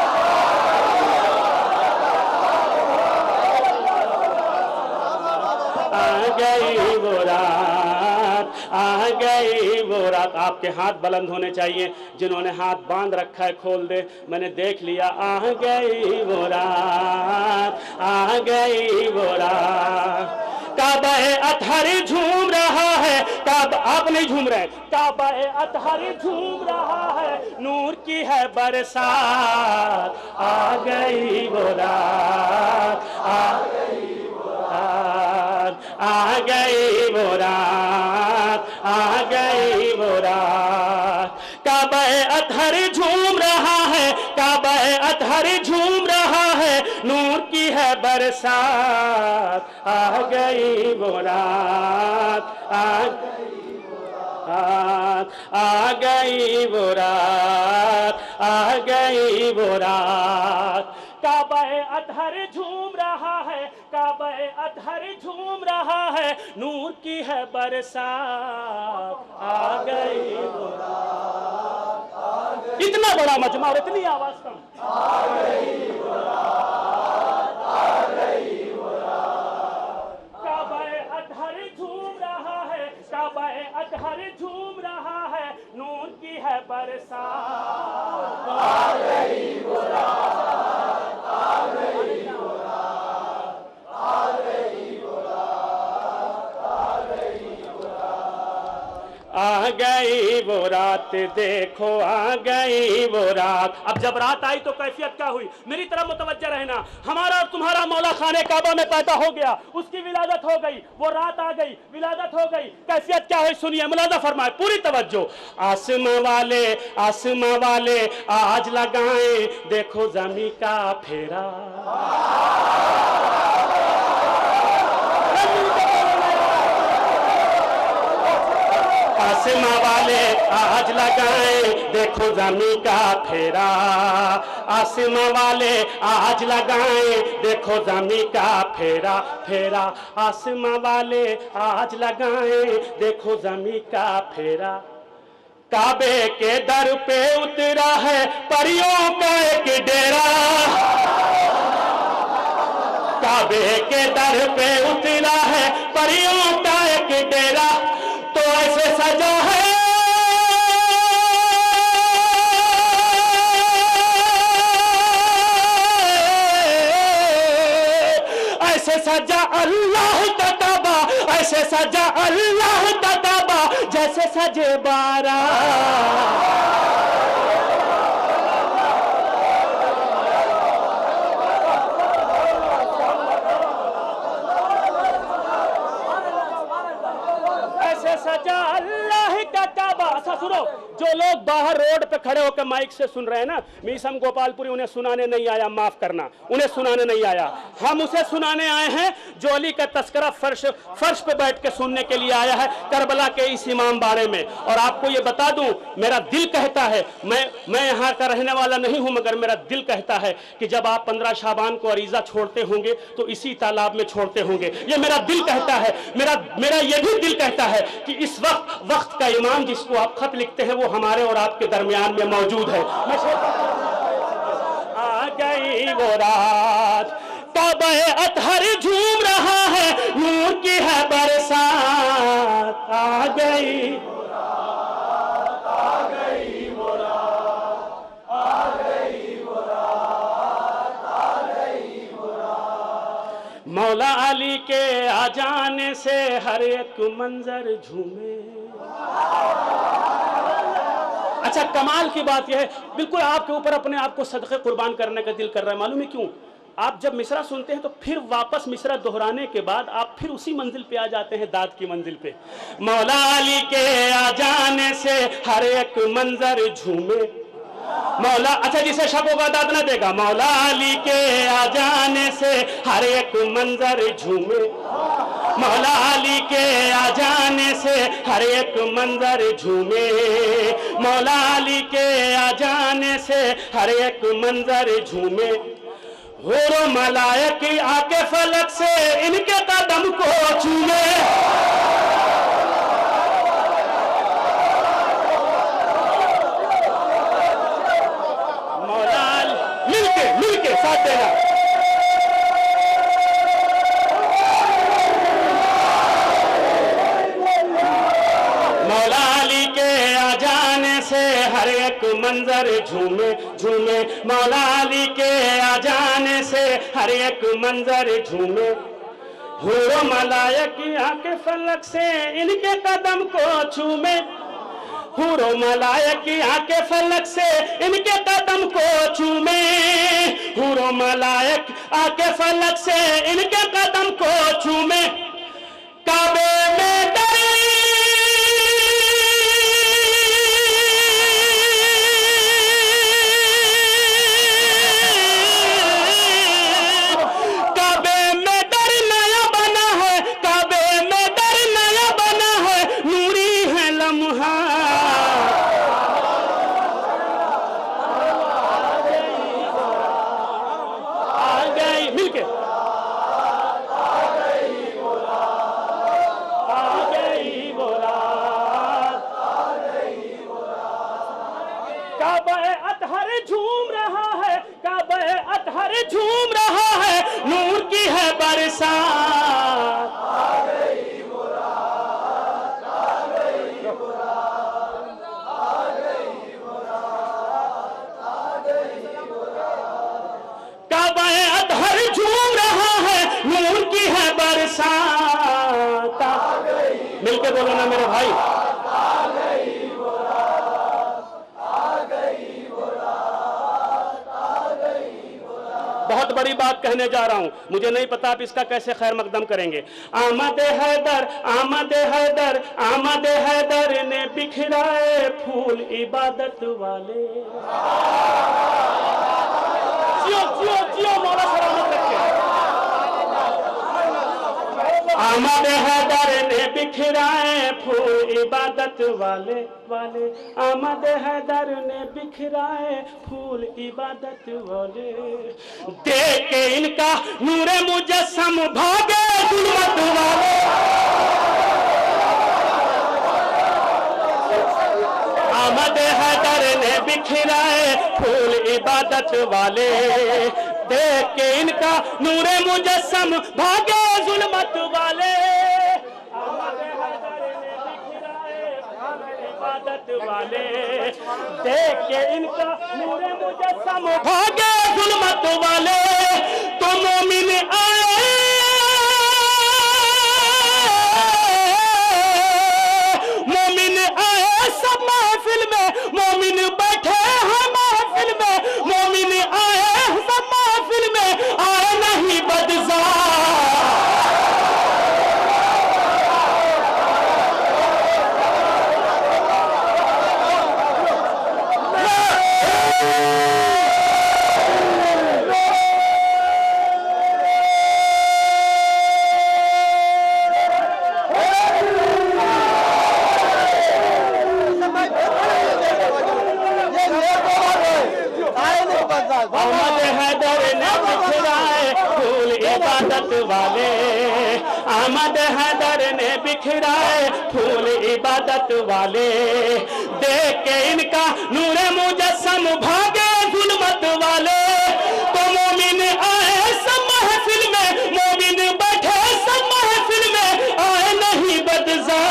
आ गई वो रात, आ गई वो रात। आपके हाथ बुलंद होने चाहिए, जिन्होंने हाथ बांध रखा है खोल दे, मैंने देख लिया। आ गई वो रात, आ गई वो रात। काबा अतहर झूम रहा है, काबा आप नहीं झूम रहे, काबा अतहर झूम रहा है, नूर की है बरसात, आ गई वो रात, आ गई वो रात, आ गई वो रात, आ गई वो रात। काबा अतहर झूम रहा है, काबा अतहर झूम रहा है, नूर की है बरसात, आ गई वो रात, आ गई वो रात, आ गई वो रात, आ गई वो रात। काबा अतहर झूम रहा है, काबा अतहर झूम रहा है, नूर की है बरसात, आ गई वो रात, इतना बड़ा मजमा और इतनी आवाज कम। आ गई वो रात, आ गई वो रात। काबा अतहर झूम रहा है, काबा अतहर झूम रहा है, नूर की है बरसात, आ गई वो रात, आ गई वो रात, आ गई वो रात, आ गई वो रात, आ गई वो रात, देखो आ गई वो रात। अब जब रात आई तो कैफियत क्या हुई, मेरी तरफ मुतवज्जह रहना। हमारा और तुम्हारा मौला खाने काबा में पैदा हो गया, उसकी विलादत हो गई, वो रात आ गई, विलादत हो गई, कैफियत क्या हुई सुनिए, मुलादा फरमाए, पूरी तवज्जो। आसमां वाले आज लगाएं, देखो ज़मीं का फेरा, आसमां वाले आज लगाएं, देखो ज़मीं का फेरा, आसमां वाले आज लगाएं, देखो ज़मीं का फेरा, फेरा, आसमां वाले आज लगाएं, देखो ज़मीं का फेरा। काबे के दर पे उतरा है परियों का एक डेरा, काबे के दर पे उतरा है परियों का एक डेरा, तो ऐसे सजा है ऐसे सजा अल्लाह का काबा, ऐसे सजा अल्लाह का काबा, जैसे सजे बारा। ऐसे सजा अल्लाह का काबा। अच्छा सुनो, जो लोग बाहर रोड पे खड़े होकर माइक से सुन रहे हैं ना, मीसम गोपालपुरी, उन्हें सुनाने नहीं आया, माफ करना, उन्हें सुनाने नहीं आया, हम उसे सुनाने आए हैं जो अली का तस्करा फर्श पे बैठ के सुनने के लिए आया है, करबला के इस इमाम बारे में। और आपको ये बता दूं, मेरा दिल कहता है, मैं यहाँ का रहने वाला नहीं हूं, मगर मेरा दिल कहता है कि जब आप 15 शाबान को अरीजा छोड़ते होंगे तो इसी तालाब में छोड़ते होंगे, ये मेरा दिल कहता है। मेरा ये भी दिल कहता है कि इस वक्त का इमाम जिसको आप खत लिखते हैं वो हमारे और आपके दरमियान में मौजूद है। आ गई वो रात, काबा अतहर झूम रहा है, नूर की है बरसात, आ गई वो रात, आ गई वो रात, आ गई वो रात, आ गई वो रात। मौला अली के आ जाने से हर एक मंजर झूमे। अच्छा, कमाल की बात यह है, बिल्कुल आपके ऊपर अपने आप को सदक़े कुर्बान करने का दिल कर रहा है। मालूम है क्यों? आप जब मिसरा सुनते हैं तो फिर वापस मिसरा दोहराने के बाद आप फिर उसी मंजिल पे आ जाते हैं, दाद की मंजिल पे। मौला अली के आ जाने से हर एक मंजर झूमे। मौला, अच्छा जिसे शब होगा दाद ना देगा। मौला अली के आ जाने से हर एक मंजर झूमे, मौला अली के आ जाने से हर एक मंजर झूमे, मौला अली के आ जाने से हर एक मंजर झूमे। होरो मलायक आके फलक से इनके कदम को चूमे। मौला मिलके साथ देना। मौला अली के आ जाने से हर एक मंजर झूमे झूमे, मौला अली के आ जाने से हर एक मंजर झूमे। हूरो मलायक आके फलक से इनके कदम को छूमे, हूरो मलायक आके फलक से इनके कदम को छूमे, हूरो मलायक आके फलक से इनके कदम को छूमे। काबे में झूम रहा है, नूर की है बरसात। काबा अतहर झूम रहा है, नूर की है बरसात। मिलके बोलो ना मेरे भाई। बहुत बड़ी बात कहने जा रहा हूं, मुझे नहीं पता आप इसका कैसे खैर मकदम करेंगे। आमद हैदर, आमद हैदर, आमद हैदर ने बिखराए फूल इबादत वाले। जियो जियो जियो मौला सलामत रखे। आमद हैदर ने बिखराए फूल इबादत वाले वाले, आमद हैदर ने बिखराए फूल इबादत वाले। देख के इनका नूरे मुजस्सम भागे जुल्मत वाले। आमद हैदर ने बिखराए फूल इबादत वाले। देख के इनका नूरे मुजस्सम भागे जुल्मत वाले। आमद हैदर ने बिखराए फूल इबादत वाले। देख के इनका नूरे मुजस्सम भागे जुल्मत वाले। तो मोमिन आए, मोमिन आए सब महफिल में, मोमिन बैठे हैं महफिल में, मोमिन आए सब महफिल में, आए नहीं बदजा। वाले आमद हैदर ने बिखराए फूल इबादत वाले। देख के इनका नूरे मुजस्सम भागे जुल्मत वाले। तो मोमिन आए सब महफिल में, मोमिन बैठे सब महफिल में, आए नहीं बदजा।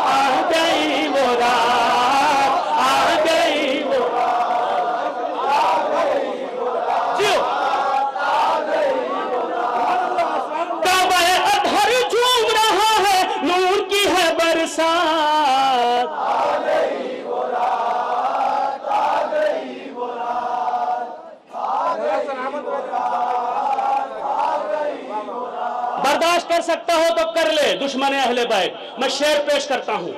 आ गई वो रात, आ गई वो बरसात। बर्दाश्त कर सकता हो तो कर ले दुश्मन अहले बैत। मैं शेर पेश करता हूं।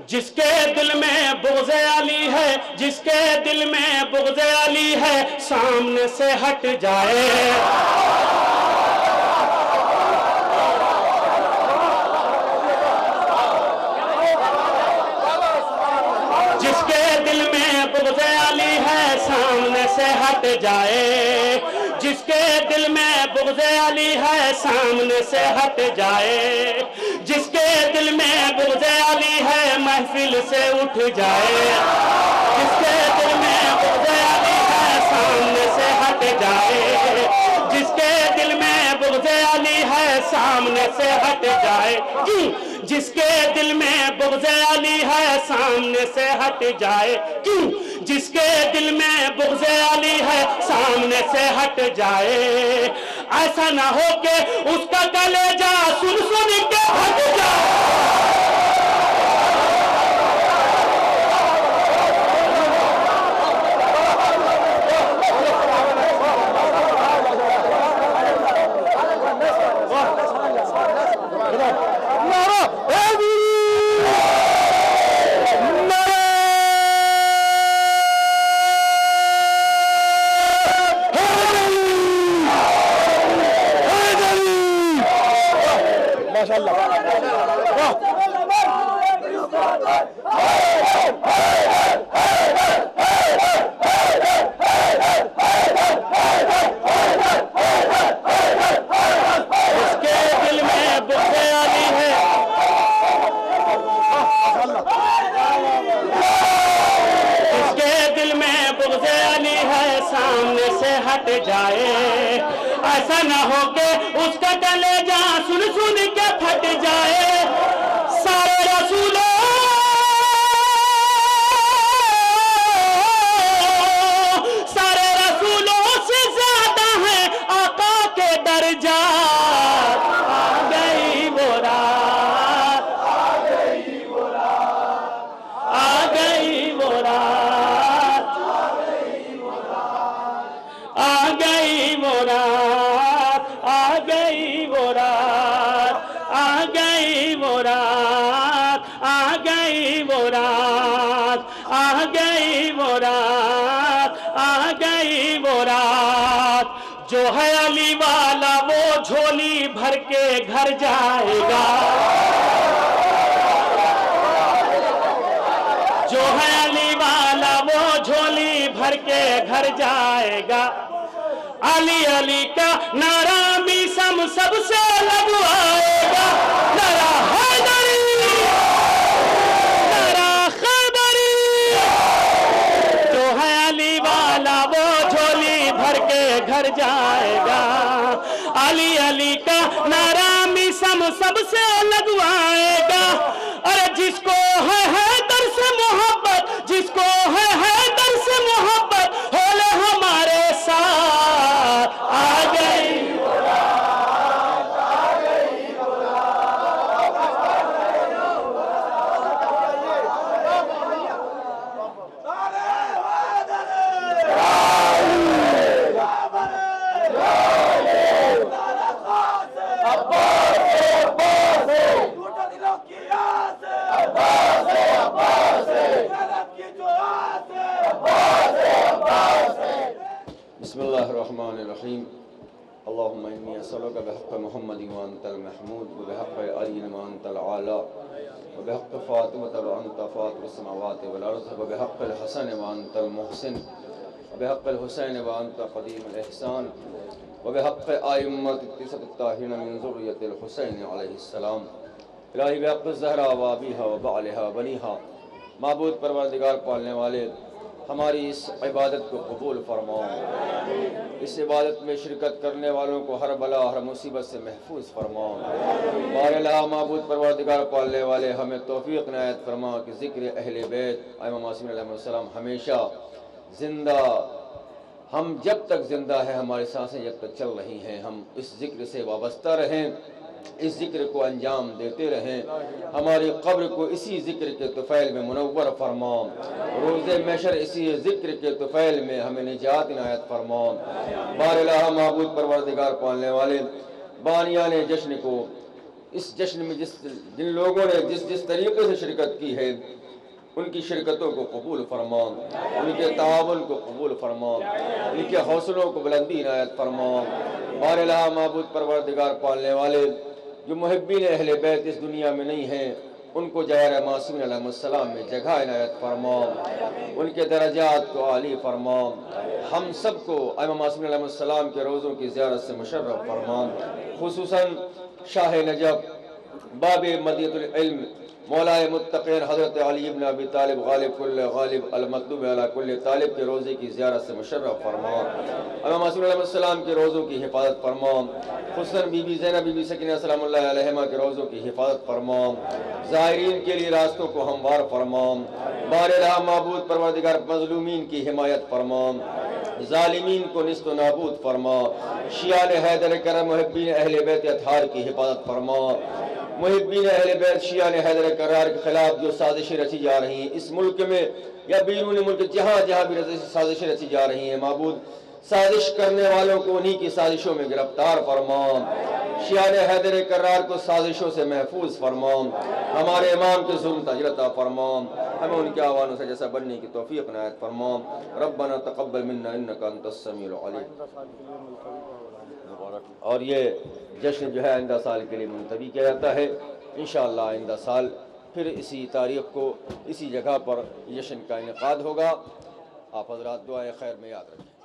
जिसके दिल में बुग़्ज़े अली है, जिसके दिल में बुग़्ज़े अली है, सामने से हट जाए। जिसके दिल में बुग़्ज़े अली है, सामने से हट जाए। जिसके दिल में बुग़्ज़े अली है, सामने से हट जाए। जिसके दिल में बुग़्ज़े अली है, महफिल से उठ जाए। जिसके दिल में बुग़्ज़े अली है, सामने से हट जाए। जिसके दिल में बुग़्ज़े अली है, सामने से हट जाए। जिसके दिल में बुग़्ज़े अली है, सामने से हट जाए। जिसके दिल में बुग़्ज़े अली है, सामने से हट जाए। ऐसा ना हो के उसका कलेजा सुन सुन के फट जाए। हट जाए, ऐसा ना हो के उसका कलेजा सुन सुन के फट जाए। सारे रसूलों से ज्यादा है आका के दर्जा। आ गई वो रात, आ गई वो रात, आ गई वो रात, आ गई वो रात, आ गई वो रात, आ गई वो रात, आ गई वो रात, आ गई वो रात, आ गई वो रात। जो है अली वाला वो झोली भर के घर जाएगा, जो है अली वाला वो झोली भर के घर जाएगा। अली अली का नारा मीसम सबसे लगवाएगा। नारा हैदरी, नारा खैबरी। जो है अली वाला वो झोली भर के घर जाएगा। अली अली का नारा मीसम सबसे लगवाएगा। अरे जिसको है हैदर से मोहब्बत, जिसको है हैदर से मोहब्बत, होले हमारे साथ। आ गई वो रात, आ गई वो बिस्मिल्लाहिर्रहमानिर्रहीम। अल्लाहुम्मा इन्नी असअलुका बिहक़्क़ि मुहम्मदिन व अंतल महमूद व बिहक़्क़ि अलीन व अंतल आला व बिहक़्क़ि फ़ातिमता व अंत फ़ातिरुस समावाति वल अर्ज़ व बिहक़्क़िल हसन व अंतल मुहसिन व बिहक़्क़िल हुसैन व अंत क़दीमुल इहसान व बिहक़्क़ि आइम्मतित तिसअत ताहिरीन मिन ज़ुर्रिय्यतिल हुसैन अलैहिस्सलाम। इलाही बिहक़्क़ि ज़हरा व अबीहा व बालिहा व बनीहा। माबूद परवरदिगार पालने वाले, हमारी इस इबादत को कबूल फरमाओ। इस इबादत में शिरकत करने वालों को हर बला हर मुसीबत से महफूज फरमाओ। बारला माबूद परवरदिगार पालने वाले, हमें तौफीक इनायत फरमा कि ज़िक्र अहले बैत इमाम मासूम अलैहिस्सलाम हमेशा ज़िंदा, हम जब तक ज़िंदा है, हमारी सांसें जब तक चल रही हैं, हम इस ज़िक्र से वाबस्ता रहें, इस ज़िक्र को अंजाम देते रहें। हमारी कब्र को इसी ज़िक्र के तुफ़ैल में मुनव्वर फरमाओ। रोज़े महशर इसी ज़िक्र के तुफ़ैल में हमें निजात इनायत फरमाओ। बारला माबूद परवरदिगार पालने वाले, बानियाने जश्न को, इस जश्न में जिन लोगों ने जिस तरीक़े से शिरकत की है, उनकी शिरकतों को कबूल फरमाओ, उनके ताउन को कबूल फरमाओ, उनके हौसलों को बुलंदी इनायत फरमाओ। बारला माबूद परवरदिगार पालने वाले, जो मुहिब्बीन अहले बैत इस दुनिया में नहीं हैं, उनको जायर मासूम अलैहिस्सलाम में जगह इनायत फरमाओ, उनके दरजात को आली फरमाओ। हम सबको इमाम मासूम अलैहिस्सलाम के रोज़ों की ज़ियारत से मुशर्रफ फरमाओ। खुसूसन शाह नजब, बाबे मदीनतुल इल्म, मौलाए मुत्तक़ीन हज़रत अली इब्न अबी तालिब गालिब कुल्ल गालिब अल मतलूब अला कुल्ल तालिब के रोज़े की ज़ियारत से मुशर्रफ फरमाओ। इमाम मासूम अलैहिस्सलाम के रोज़ों की हिफाजत फरमाओ। खुसन बीबी ज़ैनब बीबी सकीना सलामुल्लाह अलैहिमा के रोज़ों की हिफाजत फरमाओ। ज़ाहिरीन के लिए रास्तों को हमवार फरमाओ। बारला माबूद परवरदिगार मज़लूमीन की हिमायत फरमाओ। ज़ालिमीन को निस्त नाबूद फरमा, शियान हैदर करम मुहिब्बीन अहले बैत अतहार की हिफाजत फरमा, मुहिब्बीन अहले बैत शियान हैदर करार के खिलाफ जो साजिशें रची जा रही हैं इस मुल्क में या बैरून मुल्क जहाँ जहाँ भी साजिशें रची जा रही हैं, माबूद साजिश करने वालों को उन्हीं की साजिशों में गिरफ्तार फरमा, शियान हैदर करार को साजिशों से महफूज फरमा, हमारे इमाम के जुल्म तजरता फरमा, हमें उनके आवानों से जैसा बनने की तौफीक इनायत फरमा। रब्बना तक़ब्बल मिन्ना इन्नका अंतस समीउल अलीम। और ये जश्न जो है आइंदा साल के लिए मुलतवी किया जाता है। इंशाअल्लाह आइंदा साल फिर इसी तारीख़ को इसी जगह पर जश्न का इनेकाद होगा। आप हज़रात दुआए खैर में याद रखें।